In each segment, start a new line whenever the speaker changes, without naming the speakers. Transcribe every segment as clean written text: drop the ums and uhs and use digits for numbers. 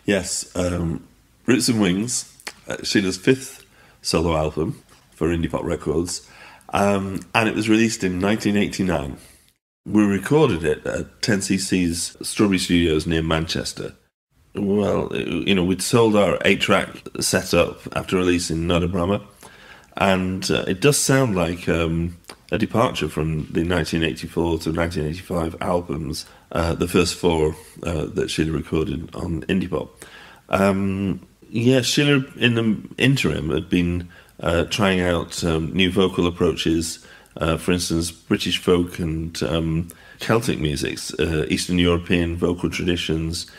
Yes, Roots and Wings, Sheila's fifth solo album for Indie Pop Records, and it was released in 1989. We recorded it at 10cc's Strawberry Studios near Manchester. Well, we'd sold our 8-track setup after releasing Nada Brahma, and it does sound like a departure from the 1984 to 1985 albums, the first four that Sheila recorded on Indie Pop. Sheila, in the interim, had been trying out new vocal approaches, for instance, British folk and Celtic musics, Eastern European vocal traditions,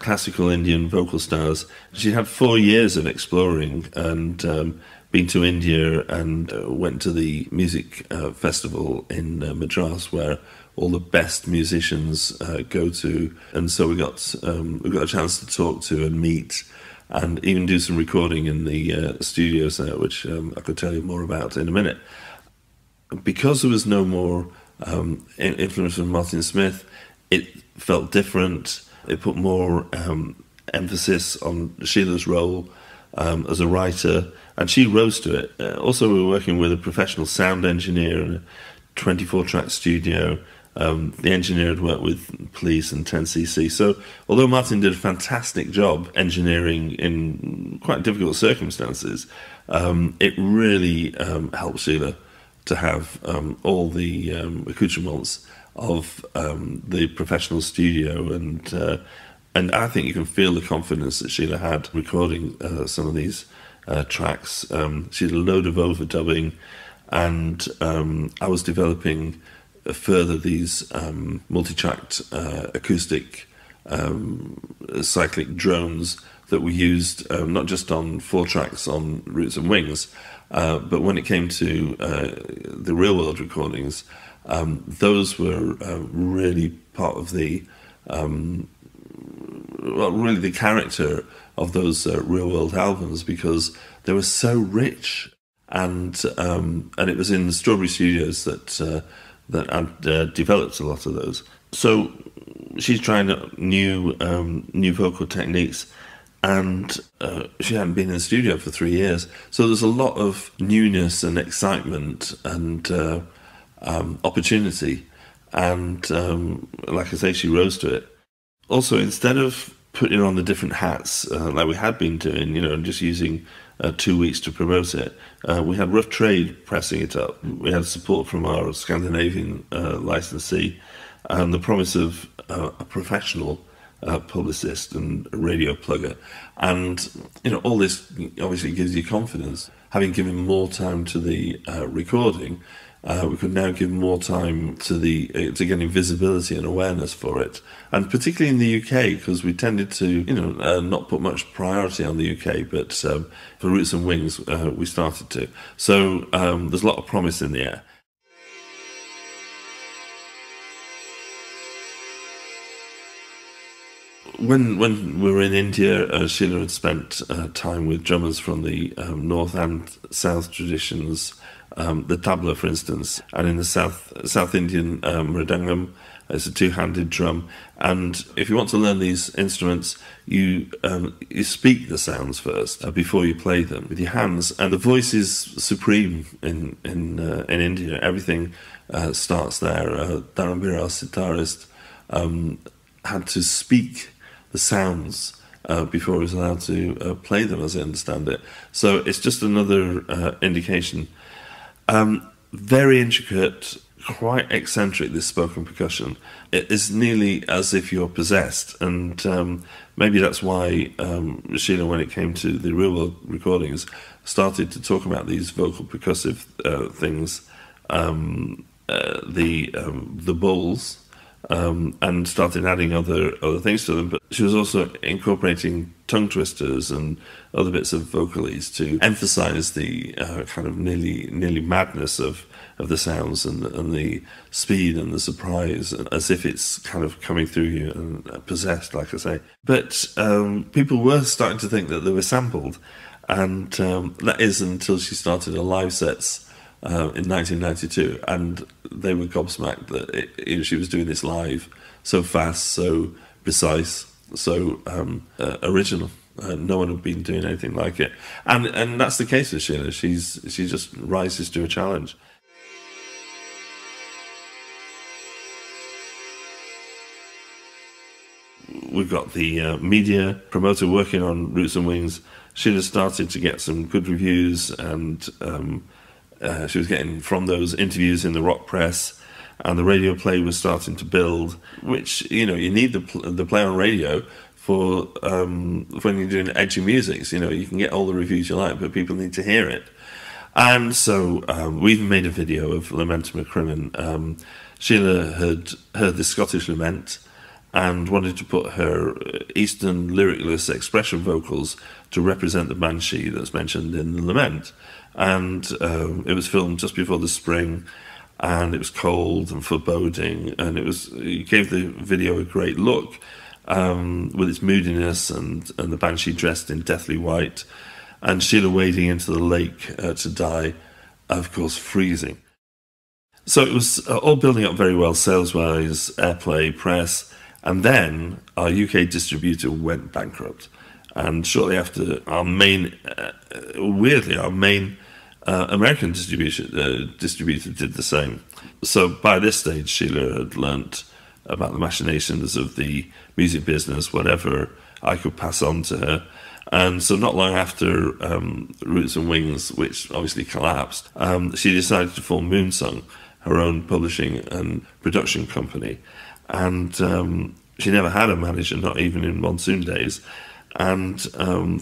classical Indian vocal styles. She'd had 4 years of exploring and been to India and went to the music festival in Madras, where all the best musicians go to. And so we got a chance to talk to and meet and even do some recording in the studios there, which I could tell you more about in a minute. Because there was no more influence from Martin Smith, it felt different. It put more emphasis on Sheila's role as a writer, and she rose to it. Also, we were working with a professional sound engineer in a 24-track studio. The engineer had worked with Police and 10cc. So, although Martin did a fantastic job engineering in quite difficult circumstances, it really helped Sheila to have all the accoutrements of the professional studio, and I think you can feel the confidence that Sheila had recording some of these tracks. She had a load of overdubbing, and I was developing further these multi-tracked acoustic cyclic drones that we used not just on 4 tracks on Roots and Wings, but when it came to the real-world recordings, those were really part of the really the character of those real-world albums, because they were so rich, and it was in the Strawberry Studios that I'd developed a lot of those. So she's trying out new vocal techniques, and she hadn't been in the studio for 3 years. So there's a lot of newness and excitement and opportunity, and like I say, she rose to it. Also, instead of putting on the different hats like we had been doing, and just using 2 weeks to promote it, we had Rough Trade pressing it up. We had support from our Scandinavian licensee, and the promise of a professional publicist and a radio plugger. And all this obviously gives you confidence. Having given more time to the recording, we could now give more time to getting visibility and awareness for it, and particularly in the UK, because we tended to not put much priority on the UK, but for Roots and Wings we started to. So there's a lot of promise in the air. When we were in India, Sheila had spent time with drummers from the North and South traditions, the tabla, for instance, and in the South Indian mridangam, it's a 2-handed drum. And if you want to learn these instruments, you speak the sounds first before you play them with your hands. And the voice is supreme in India. Everything starts there. Dharambir, our sitarist, had to speak the sounds before he was allowed to play them, as I understand it. So it's just another indication. Very intricate, quite eccentric, this spoken percussion. It is nearly as if you're possessed, and maybe that's why Sheila, when it came to the real world recordings, started to talk about these vocal percussive things, the bowls, and started adding other things to them. But she was also incorporating tongue twisters and other bits of vocalies to emphasize the kind of nearly madness of the sounds and the speed and the surprise, as if it's kind of coming through you and possessed, like I say. But people were starting to think that they were sampled, and that is until she started her live sets in 1992, and they were gobsmacked that she was doing this live so fast, so precise, so original. No one had been doing anything like it, and that's the case with Sheila. She just rises to a challenge. We've got the media promoter working on Roots and Wings. Sheila started to get some good reviews, and she was getting from those interviews in the rock press, and the radio play was starting to build. Which, you need the play on radio for when you're doing edgy music. So, you can get all the reviews you like, but people need to hear it. And so we've made a video of Lament of McCrimon. Sheila had heard the Scottish lament and wanted to put her Eastern lyricless expression vocals to represent the banshee that's mentioned in the lament. And it was filmed just before the spring, and it was cold and foreboding, and it gave the video a great look with its moodiness and the banshee dressed in deathly white, and Sheila wading into the lake to die, of course, freezing. So it was all building up very well, sales-wise, airplay, press. And then our UK distributor went bankrupt, and shortly after, our main American distributor did the same. So by this stage, Sheila had learnt about the machinations of the music business, whatever I could pass on to her. And so not long after Roots and Wings, which obviously collapsed, she decided to form Moonsong, her own publishing and production company. And she never had a manager, not even in Monsoon days. And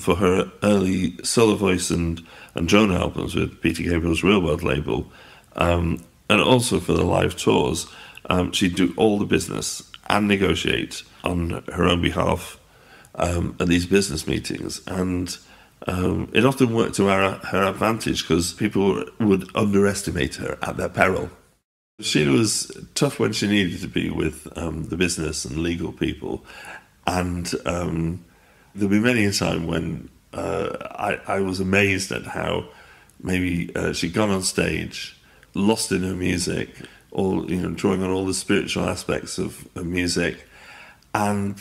for her early solo voice and drone albums with Peter Gabriel's Real World label, and also for the live tours, she'd do all the business and negotiate on her own behalf at these business meetings. And it often worked to her advantage, because people would underestimate her at their peril. Sheila was tough when she needed to be with the business and legal people, and there'll be many a time when I was amazed at how maybe she'd gone on stage, lost in her music, drawing on all the spiritual aspects of music, and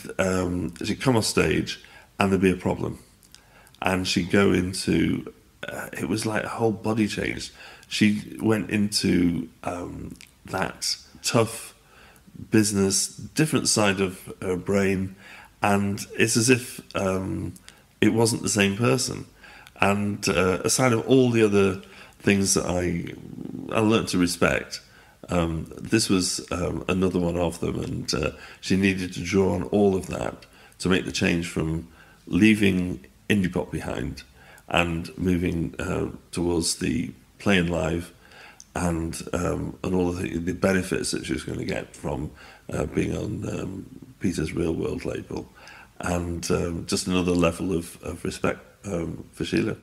she'd come off stage and there'd be a problem, and she'd go into it was like a whole body change. She went into that tough business, different side of her brain, and it's as if it wasn't the same person. And aside of all the other things that I learnt to respect, this was another one of them, and she needed to draw on all of that to make the change from leaving indie pop behind and moving towards the playing live and all of the benefits that she was going to get from being on Peter's Real World label, and just another level of respect for Sheila.